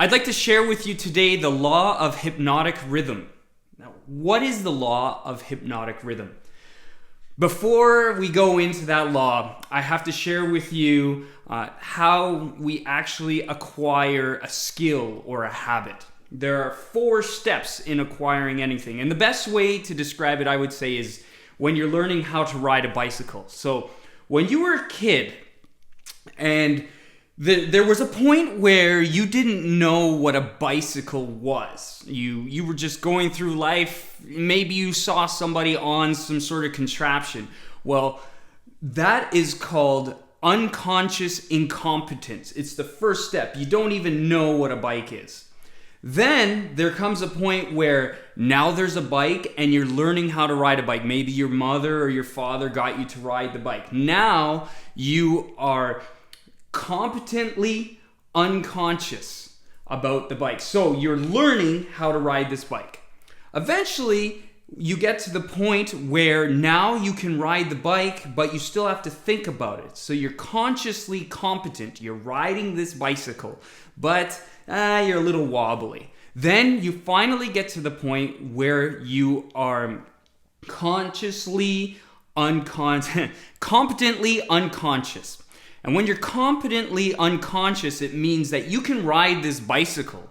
I'd like to share with you today the Law of Hypnotic Rhythm. Now, what is the Law of Hypnotic Rhythm? Before we go into that law, I have to share with you how we actually acquire a skill or a habit. There are 4 steps in acquiring anything. And the best way to describe it, I would say, is when you're learning how to ride a bicycle. So when you were a kid and there was a point where you didn't know what a bicycle was. You were just going through life. Maybe you saw somebody on some sort of contraption. Well, that is called unconscious incompetence. It's the first step. You don't even know what a bike is. Then there comes a point where now there's a bike and you're learning how to ride a bike. Maybe your mother or your father got you to ride the bike. Now you are competently unconscious about the bike. So you're learning how to ride this bike. Eventually, you get to the point where now you can ride the bike, but you still have to think about it. So you're consciously competent. You're riding this bicycle, but you're a little wobbly. Then you finally get to the point where you are competently unconscious. And when you're competently unconscious, it means that you can ride this bicycle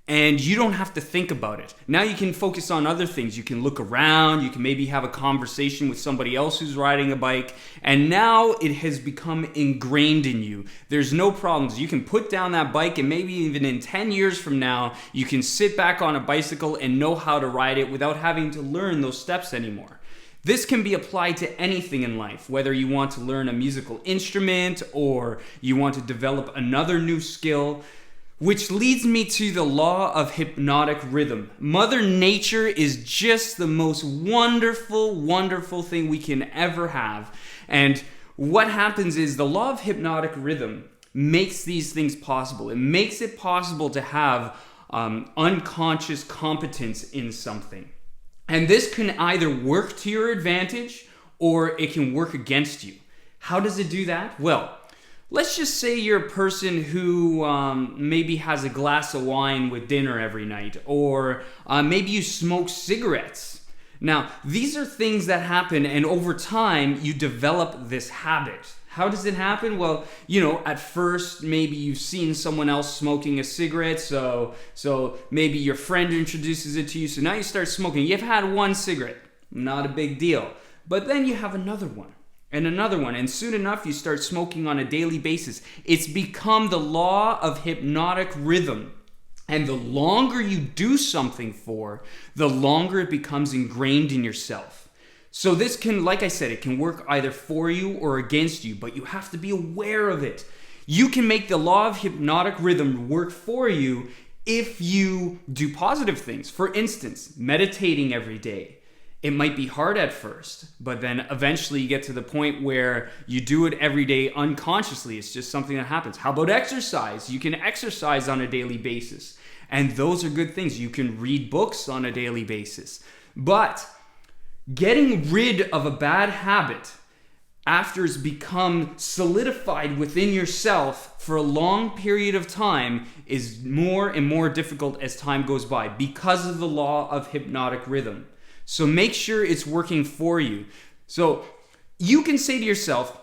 and you don't have to think about it. Now you can focus on other things. You can look around, you can maybe have a conversation with somebody else who's riding a bike, and now it has become ingrained in you. There's no problems. You can put down that bike and maybe even in 10 years from now, you can sit back on a bicycle and know how to ride it without having to learn those steps anymore. This can be applied to anything in life, whether you want to learn a musical instrument or you want to develop another new skill, which leads me to the law of hypnotic rhythm. Mother Nature is just the most wonderful, wonderful thing we can ever have. And what happens is the law of hypnotic rhythm makes these things possible. It makes it possible to have unconscious competence in something. And this can either work to your advantage or it can work against you. How does it do that? Well, let's just say you're a person who maybe has a glass of wine with dinner every night, or maybe you smoke cigarettes. Now, these are things that happen, and over time, you develop this habit. How does it happen? Well, at first, maybe you've seen someone else smoking a cigarette, so maybe your friend introduces it to you, so now you start smoking. You've had one cigarette, not a big deal. But then you have another one, and soon enough, you start smoking on a daily basis. It's become the law of hypnotic rhythm. And the longer you do something for, the longer it becomes ingrained in yourself. So this can, like I said, it can work either for you or against you, but you have to be aware of it. You can make the law of hypnotic rhythm work for you if you do positive things. For instance, meditating every day. It might be hard at first, but then eventually you get to the point where you do it every day unconsciously. It's just something that happens. How about exercise? You can exercise on a daily basis, and those are good things. You can read books on a daily basis. But getting rid of a bad habit after it's become solidified within yourself for a long period of time is more and more difficult as time goes by because of the law of hypnotic rhythm. So make sure it's working for you. So you can say to yourself,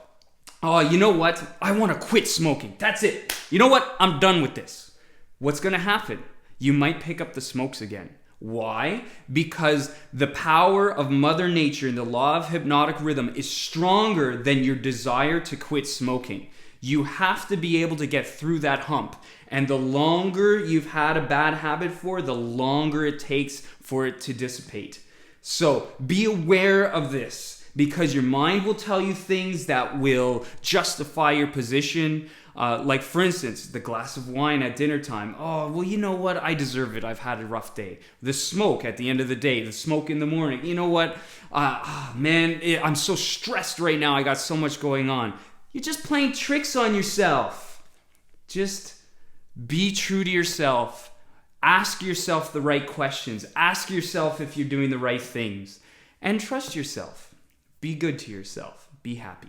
oh, you know what? I want to quit smoking. That's it. You know what? I'm done with this. What's going to happen? You might pick up the smokes again. Why? Because the power of Mother Nature and the law of hypnotic rhythm is stronger than your desire to quit smoking. You have to be able to get through that hump. And the longer you've had a bad habit for, the longer it takes for it to dissipate. So be aware of this, because your mind will tell you things that will justify your position. Like, for instance, the glass of wine at dinner time. Oh, well, you know what? I deserve it. I've had a rough day. The smoke at the end of the day. The smoke in the morning. You know what? I'm so stressed right now. I got so much going on. You're just playing tricks on yourself. Just be true to yourself. Ask yourself the right questions. Ask yourself if you're doing the right things. And trust yourself. Be good to yourself. Be happy.